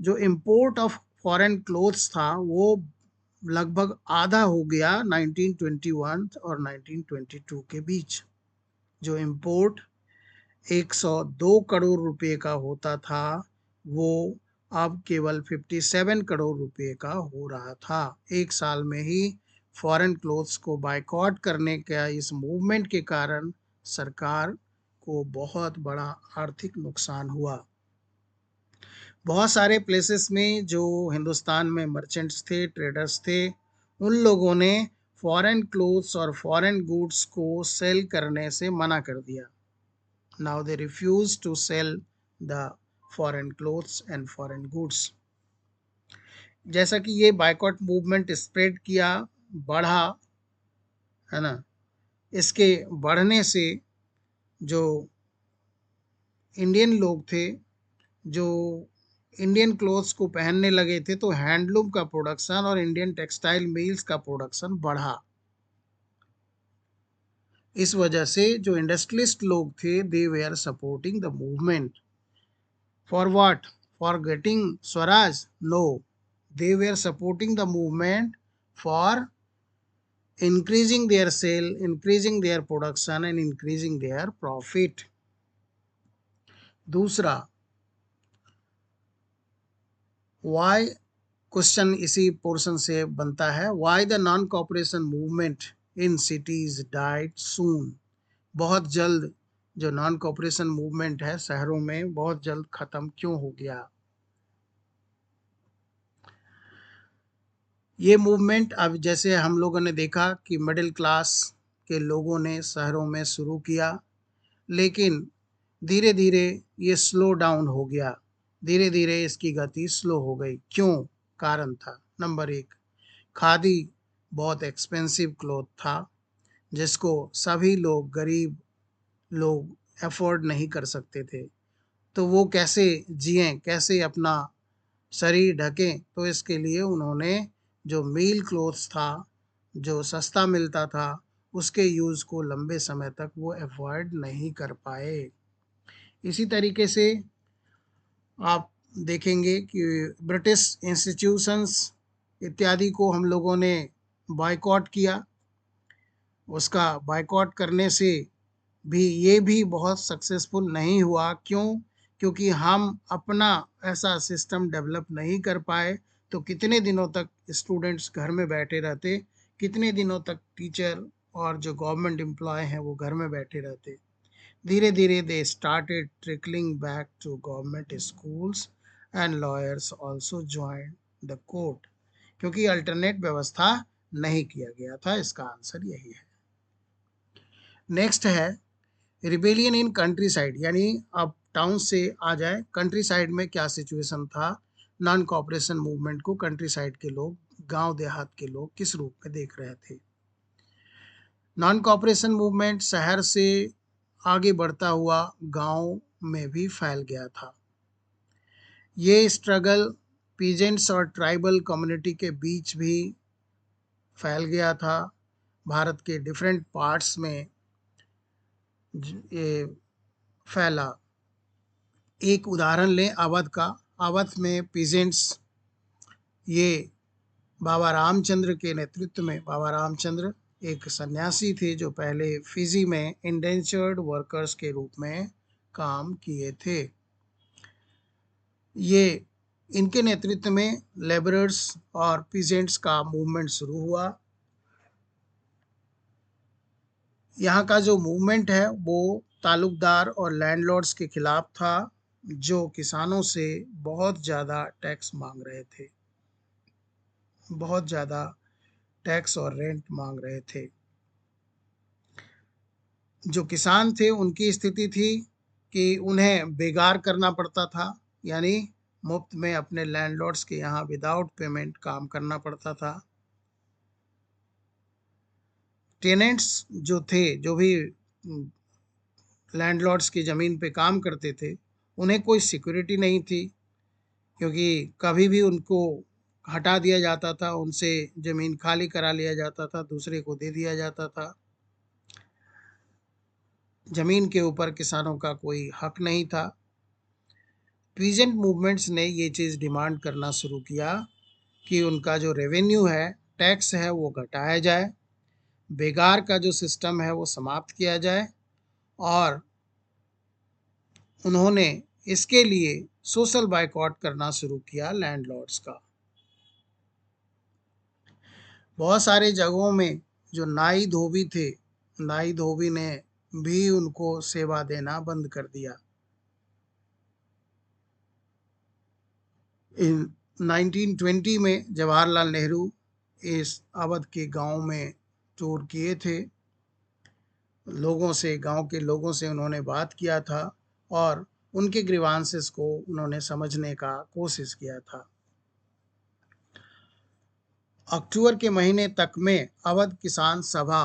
जो इंपोर्ट ऑफ फॉरेन क्लोथ्स था वो लगभग आधा हो गया 1921 और 1922 के बीच। जो इंपोर्ट 102 करोड़ रुपए का होता था वो अब केवल 57 करोड़ रुपए का हो रहा था। एक साल में ही फॉरेन क्लोथ्स को बायकॉट करने का इस मूवमेंट के कारण सरकार को बहुत बड़ा आर्थिक नुकसान हुआ। बहुत सारे प्लेसेस में जो हिंदुस्तान में मर्चेंट्स थे, ट्रेडर्स थे, उन लोगों ने फॉरेन क्लोथ्स और फॉरेन गुड्स को सेल करने से मना कर दिया। Now they refuse to sell the foreign clothes and foreign goods. जैसा कि ये बायकॉट मूवमेंट स्प्रेड किया, बढ़ा, है ना, इसके बढ़ने से जो इंडियन लोग थे जो इंडियन क्लोथ्स को पहनने लगे थे, तो हैंडलूम का प्रोडक्शन और इंडियन टेक्सटाइल मिल्स का प्रोडक्शन बढ़ा। इस वजह से जो इंडस्ट्रियलिस्ट लोग थे they were supporting the movement. For what? For getting swaraj? No, they were supporting the movement for increasing their sale, increasing their production and increasing their profit. दूसरा, why question इसी पोर्शन से बनता है, why the non cooperation movement in cities died soon. बहुत जल्द जो non cooperation movement है शहरों में बहुत जल्द खत्म क्यों हो गया। ये मूवमेंट अब जैसे हम लोगों ने देखा कि मिडिल क्लास के लोगों ने शहरों में शुरू किया, लेकिन धीरे धीरे ये स्लो डाउन हो गया, धीरे धीरे इसकी गति स्लो हो गई। क्यों? कारण था, नंबर एक, खादी बहुत एक्सपेंसिव क्लॉथ था जिसको सभी लोग, गरीब लोग अफोर्ड नहीं कर सकते थे। तो वो कैसे जिएं, कैसे अपना शरीर ढकें, तो इसके लिए उन्होंने जो मील क्लोथ्स था, जो सस्ता मिलता था, उसके यूज़ को लंबे समय तक वो अवॉइड नहीं कर पाए। इसी तरीके से आप देखेंगे कि ब्रिटिश इंस्टीट्यूशंस इत्यादि को हम लोगों ने बायकॉट किया। उसका बायकॉट करने से भी ये भी बहुत सक्सेसफुल नहीं हुआ। क्यों? क्योंकि हम अपना ऐसा सिस्टम डेवलप नहीं कर पाए। तो कितने दिनों तक स्टूडेंट्स घर में बैठे रहते, कितने दिनों तक टीचर और जो गवर्नमेंट एम्प्लॉय हैं वो घर में बैठे रहते। धीरे धीरे they started trickling back to government schools and lawyers also join the court, क्योंकि अल्टरनेट व्यवस्था नहीं किया गया था। इसका आंसर यही है। नेक्स्ट है रिबेलियन इन कंट्री साइड, यानी अब टाउन से आ जाए कंट्री साइड में क्या सिचुएशन था। नॉन कॉपरेशन मूवमेंट को कंट्री साइड के लोग, गांव देहात के लोग किस रूप में देख रहे थे। नॉन कॉपरेशन मूवमेंट शहर से आगे बढ़ता हुआ गांव में भी फैल गया था। ये स्ट्रगल पीजेंट्स और ट्राइबल कम्युनिटी के बीच भी फैल गया था। भारत के डिफरेंट पार्ट्स में ये फैला। एक उदाहरण लें अवध का। अवध में पीजेंट्स ये बाबा रामचंद्र के नेतृत्व में, बाबा रामचंद्र एक सन्यासी थे जो पहले फिजी में इंडेंचर्ड वर्कर्स के रूप में काम किए थे। ये इनके नेतृत्व में लेबरर्स और पीजेंट्स का मूवमेंट शुरू हुआ। यहाँ का जो मूवमेंट है वो तालुकदार और लैंडलॉर्ड्स के खिलाफ था, जो किसानों से बहुत ज़्यादा टैक्स मांग रहे थे, बहुत ज़्यादा टैक्स और रेंट मांग रहे थे। जो किसान थे उनकी स्थिति थी कि उन्हें बेगार करना पड़ता था, यानी मुफ्त में अपने लैंडलॉर्ड्स के यहाँ विदाउट पेमेंट काम करना पड़ता था। टेनेंट्स जो थे, जो भी लैंडलॉर्ड्स की ज़मीन पे काम करते थे, उन्हें कोई सिक्योरिटी नहीं थी, क्योंकि कभी भी उनको हटा दिया जाता था, उनसे ज़मीन खाली करा लिया जाता था, दूसरे को दे दिया जाता था। ज़मीन के ऊपर किसानों का कोई हक नहीं था। पीजेंट मूवमेंट्स ने ये चीज़ डिमांड करना शुरू किया कि उनका जो रेवेन्यू है, टैक्स है, वो घटाया जाए, बेगार का जो सिस्टम है वो समाप्त किया जाए, और उन्होंने इसके लिए सोशल बायकॉट करना शुरू किया लैंडलॉर्ड्स का। बहुत सारे जगहों में जो नाई धोबी थे, नाई धोबी ने भी उनको सेवा देना बंद कर दिया। इन 1920 में जवाहरलाल नेहरू इस अवध के गांव में टूर किए थे। लोगों से, गांव के लोगों से उन्होंने बात किया था और उनके ग्रीवांसेस को उन्होंने समझने का कोशिश किया था। अक्टूबर के महीने तक में अवध किसान सभा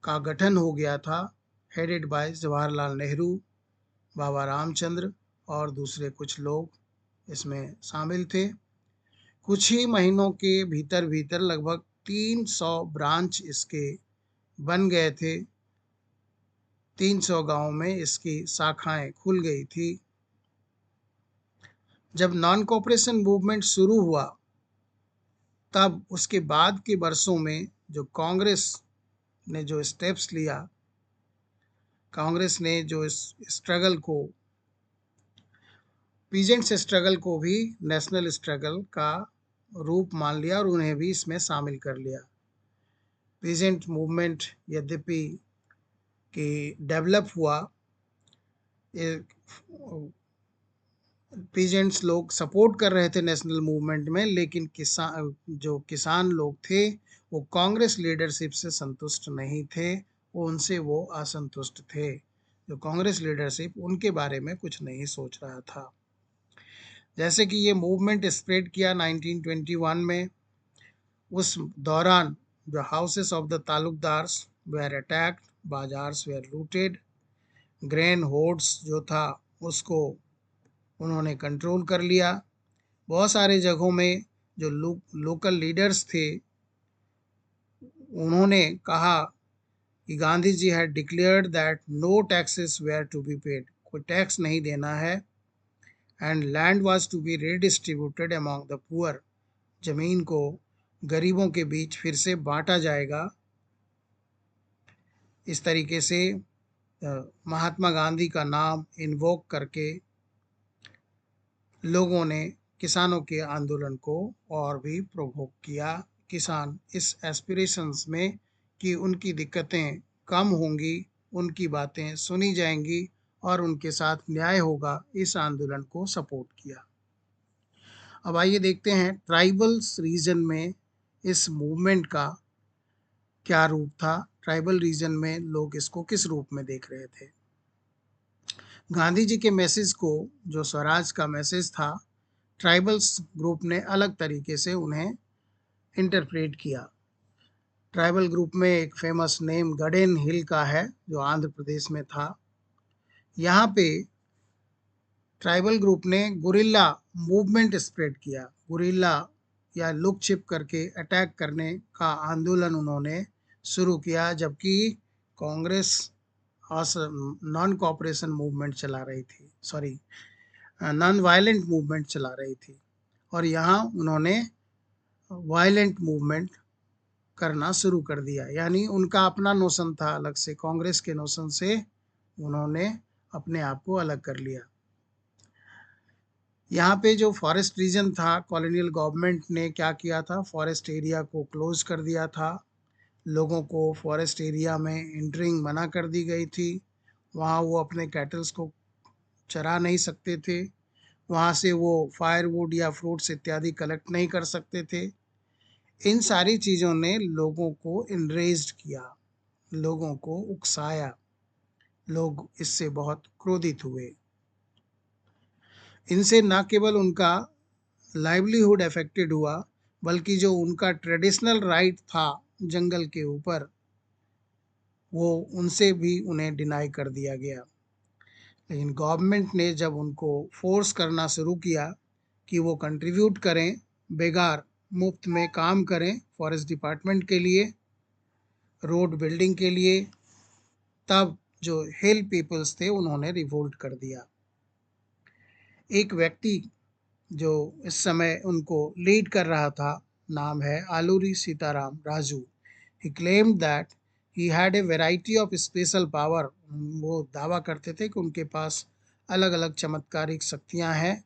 का गठन हो गया था, हेडेड बाय जवाहरलाल नेहरू, बाबा रामचंद्र और दूसरे कुछ लोग इसमें शामिल थे। कुछ ही महीनों के भीतर भीतर लगभग 300 ब्रांच इसके बन गए थे। 300 गांव में इसकी शाखाएं खुल गई थी। जब नॉन कोऑपरेशन मूवमेंट शुरू हुआ, तब उसके बाद के वर्षों में जो कांग्रेस ने जो स्टेप्स लिया, कांग्रेस ने जो इस स्ट्रगल को, पीजेंट्स स्ट्रगल को भी नेशनल स्ट्रगल का रूप मान लिया और उन्हें भी इसमें शामिल कर लिया। पीजेंट मूवमेंट यद्यपि कि डेवलप हुआ, पीजेंट्स लोग सपोर्ट कर रहे थे नेशनल मूवमेंट में, लेकिन किसान लोग थे वो कांग्रेस लीडरशिप से संतुष्ट नहीं थे, वो असंतुष्ट थे। जो कांग्रेस लीडरशिप उनके बारे में कुछ नहीं सोच रहा था। जैसे कि ये मूवमेंट स्प्रेड किया 1921 में, उस दौरान जो houses of the talukdars were attacked, bazaars were looted, grain hoards जो था उसको उन्होंने कंट्रोल कर लिया। बहुत सारे जगहों में जो लोकल लीडर्स थे, उन्होंने कहा कि Gandhi ji had declared that no taxes were to be paid, कोई टैक्स नहीं देना है, and land was to be redistributed among the poor, जमीन को गरीबों के बीच फिर से बांटा जाएगा। इस तरीके से महात्मा गांधी का नाम इन्वोक करके लोगों ने किसानों के आंदोलन को और भी प्रोवोक किया। किसान इस एस्पिरेशंस में कि उनकी दिक्कतें कम होंगी, उनकी बातें सुनी जाएंगी और उनके साथ न्याय होगा, इस आंदोलन को सपोर्ट किया। अब आइए देखते हैं ट्राइबल्स रीजन में इस मूवमेंट का क्या रूप था, ट्राइबल रीजन में लोग इसको किस रूप में देख रहे थे। गांधी जी के मैसेज को, जो स्वराज का मैसेज था, ट्राइबल्स ग्रुप ने अलग तरीके से उन्हें इंटरप्रेट किया। ट्राइबल ग्रुप में एक फेमस नेम गडेन हिल का है, जो आंध्र प्रदेश में था। यहाँ पे ट्राइबल ग्रुप ने गुरिल्ला मूवमेंट स्प्रेड किया। गुरिल्ला या लुक छिप करके अटैक करने का आंदोलन उन्होंने शुरू किया, जबकि कांग्रेस नॉन कोऑपरेशन मूवमेंट चला रही थी, नॉन वायलेंट मूवमेंट चला रही थी। और यहाँ उन्होंने वायलेंट मूवमेंट करना शुरू कर दिया। यानी उनका अपना नोशन था अलग से, कांग्रेस के नोशन से उन्होंने अपने आप को अलग कर लिया। यहाँ पे जो फॉरेस्ट रीजन था, कॉलोनियल गवर्नमेंट ने क्या किया था, फॉरेस्ट एरिया को क्लोज कर दिया था। लोगों को फॉरेस्ट एरिया में एंटरिंग मना कर दी गई थी। वहाँ वो अपने कैटल्स को चरा नहीं सकते थे। वहाँ से वो फायरवुड या फ्रूट्स इत्यादि कलेक्ट नहीं कर सकते थे। इन सारी चीज़ों ने लोगों को इनरेज्ड किया, लोगों को उकसाया। लोग इससे बहुत क्रोधित हुए। इनसे न केवल उनका लाइवलीहुड अफेक्टेड हुआ, बल्कि जो उनका ट्रेडिशनल राइट था जंगल के ऊपर, वो उनसे भी उन्हें डिनाई कर दिया गया। लेकिन गवर्नमेंट ने जब उनको फोर्स करना शुरू किया कि वो कंट्रीब्यूट करें, बेगार मुफ्त में काम करें फॉरेस्ट डिपार्टमेंट के लिए, रोड बिल्डिंग के लिए, तब जो हिल पीपल्स थे उन्होंने रिवोल्ट कर दिया। एक व्यक्ति जो इस समय उनको लीड कर रहा था, नाम है Alluri Sitaram Raju. He claimed that he had a variety of special power. वो दावा करते थे कि उनके पास अलग अलग चमत्कारिक शक्तियां हैं।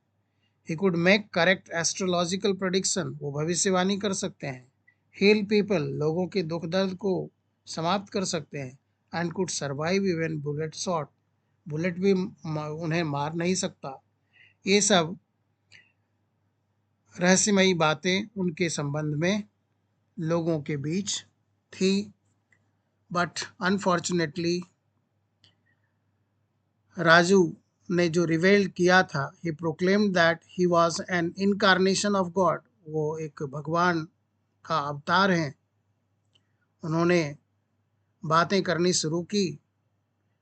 He could make correct astrological prediction, वो भविष्यवाणी कर सकते हैं। हील पीपल, लोगों के दुख दर्द को समाप्त कर सकते हैं। And could survive even bullet shot, bullet भी उन्हें मार नहीं सकता। ये सब रहस्यमयी बातें उनके संबंध में लोगों के बीच थी। बट अनफॉर्चुनेटली राजू ने जो रिवेल किया था, he proclaimed that he was an incarnation of God, वो एक भगवान का अवतार हैं। उन्होंने बातें करनी शुरू की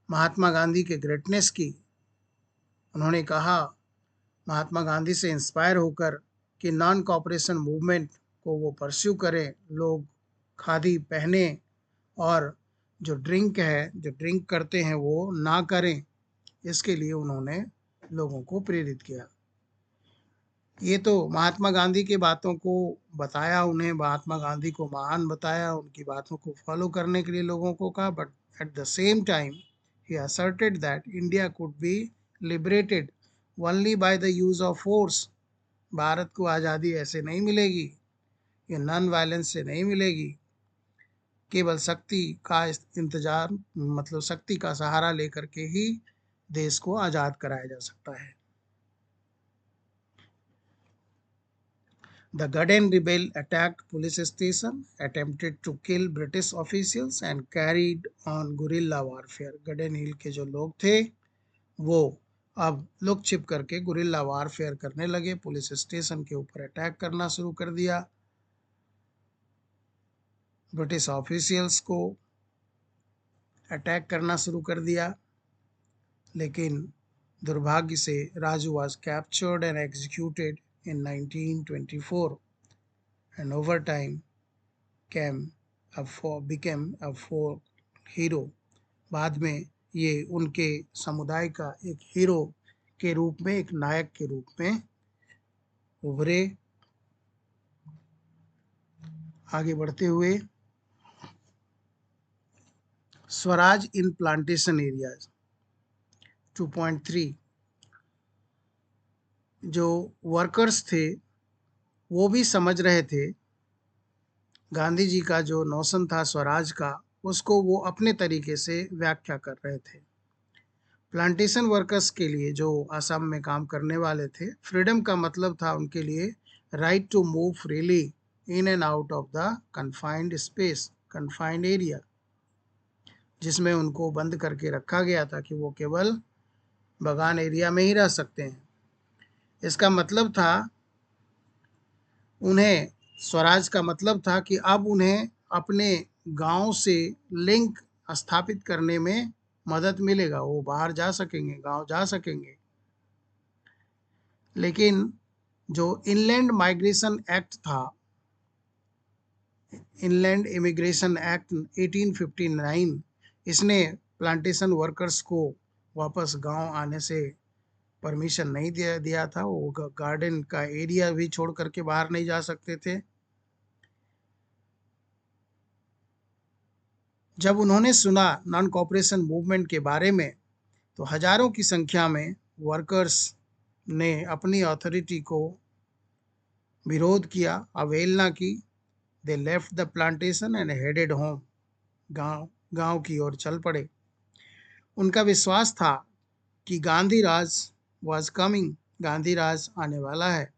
महात्मा गांधी के ग्रेटनेस की। उन्होंने कहा महात्मा गांधी से इंस्पायर होकर कि नॉन कॉपरेशन मूवमेंट को वो परस्यू करें, लोग खादी पहने और जो ड्रिंक करते हैं वो ना करें। इसके लिए उन्होंने लोगों को प्रेरित किया। ये तो महात्मा गांधी की बातों को बताया, उन्हें महात्मा गांधी को महान बताया, उनकी बातों को फॉलो करने के लिए लोगों को कहा। But at the same time he asserted that India could be liberated only by the use of force. Bharat को आज़ादी ऐसे नहीं मिलेगी, ये नॉन वायलेंस से नहीं मिलेगी। केवल शक्ति का इंतजार, मतलब शक्ति का सहारा लेकर के ही देश को आज़ाद कराया जा सकता है। The Gaden rebel attacked police station, attempted to kill British officials and carried on guerrilla warfare. गडेन हिल के जो लोग थे वो अब लुक छिप करके गुरिल्ला वारफेयर करने लगे, पुलिस स्टेशन के ऊपर अटैक करना शुरू कर दिया, ब्रिटिश ऑफिशियल्स को अटैक करना शुरू कर दिया। लेकिन दुर्भाग्य से Raju was captured and executed in 1924 and over time became a folk hero. बाद में ये उनके समुदाय का एक हीरो के रूप में, एक नायक के रूप में उभरे। आगे बढ़ते हुए स्वराज इन प्लांटेशन एरियाज 2.3, जो वर्कर्स थे वो भी समझ रहे थे गांधी जी का जो नोशन था स्वराज का, उसको वो अपने तरीके से व्याख्या कर रहे थे। प्लांटेशन वर्कर्स के लिए, जो असम में काम करने वाले थे, फ्रीडम का मतलब था उनके लिए right to move freely in and out of the confined space, confined area, जिसमें उनको बंद करके रखा गया था कि वो केवल बागान एरिया में ही रह सकते हैं। इसका मतलब था उन्हें, स्वराज का मतलब था कि अब उन्हें अपने गांव से लिंक स्थापित करने में मदद मिलेगा, वो बाहर जा सकेंगे, गांव जा सकेंगे। लेकिन जो इनलैंड माइग्रेशन एक्ट था, इनलैंड इमिग्रेशन एक्ट 1859, इसने प्लांटेशन वर्कर्स को वापस गांव आने से परमिशन नहीं दिया था। वो गार्डन का एरिया भी छोड़ करके बाहर नहीं जा सकते थे। जब उन्होंने सुना नॉन कॉपरेशन मूवमेंट के बारे में तो हजारों की संख्या में वर्कर्स ने अपनी अथॉरिटी को विरोध किया, अवहेलना की। They left the plantation and headed home, गांव गांव की ओर चल पड़े। उनका विश्वास था कि गांधी राज वॉज कमिंग, गांधी राज आने वाला है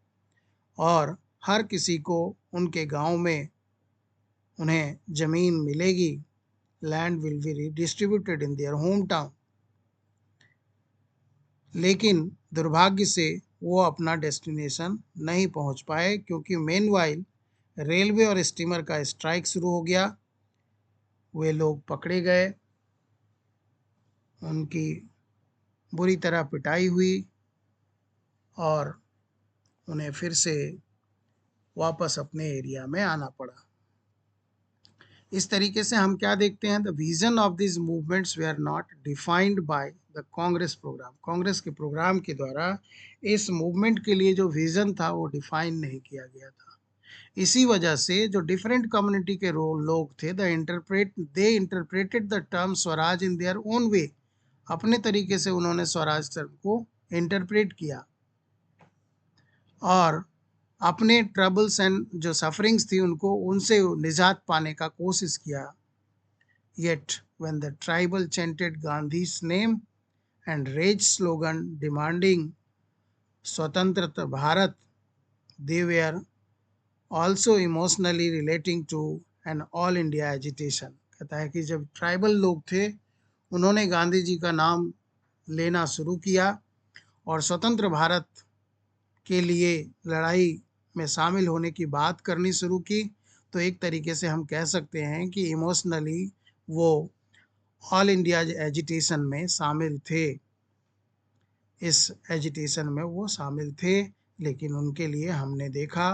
और हर किसी को उनके गांव में उन्हें जमीन मिलेगी। Land will be redistributed in their home town. लेकिन दुर्भाग्य से वो अपना डेस्टिनेशन नहीं पहुंच पाए, क्योंकि मेनवाइल रेलवे और स्टीमर का स्ट्राइक शुरू हो गया। वे लोग पकड़े गए, उनकी बुरी तरह पिटाई हुई और उन्हें फिर से वापस अपने एरिया में आना पड़ा। इस तरीके से हम क्या देखते हैं, the vision of this movements they are not defined by the Congress programme. Congress के प्रोग्राम के द्वारा इस मूवमेंट के लिए जो विजन था वो डिफाइन नहीं किया गया था। इसी वजह से जो डिफरेंट कम्युनिटी के लोग थे, they interpreted the term swaraj in their own way. अपने तरीके से उन्होंने स्वराज टर्म को इंटरप्रेट किया और अपने ट्रबल्स एंड जो सफरिंग्स थी उनको उनसे निजात पाने का कोशिश किया। Yet when the tribal chanted Gandhi's name and raise slogan demanding स्वतंत्र भारत, they were also emotionally relating to an all India agitation. कहता है कि जब ट्राइबल लोग थे उन्होंने गांधी जी का नाम लेना शुरू किया और स्वतंत्र भारत के लिए लड़ाई में शामिल होने की बात करनी शुरू की, तो एक तरीके से हम कह सकते हैं कि इमोशनली वो ऑल इंडिया एजिटेशन में शामिल थे। इस एजिटेशन में वो शामिल थे, लेकिन उनके लिए हमने देखा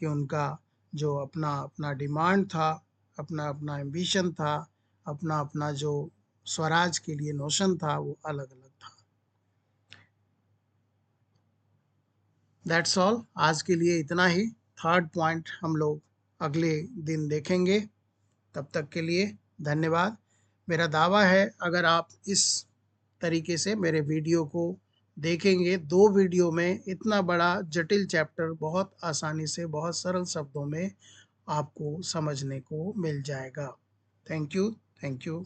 कि उनका जो अपना अपना डिमांड था, अपना अपना एम्बिशन था, अपना अपना जो स्वराज के लिए नोशन था, वो अलग अलग था। दैट्स ऑल, आज के लिए इतना ही। थर्ड पॉइंट हम लोग अगले दिन देखेंगे। तब तक के लिए धन्यवाद। मेरा दावा है अगर आप इस तरीके से मेरे वीडियो को देखेंगे, 2 वीडियो में इतना बड़ा जटिल चैप्टर बहुत आसानी से, बहुत सरल शब्दों में आपको समझने को मिल जाएगा। Thank you, thank you.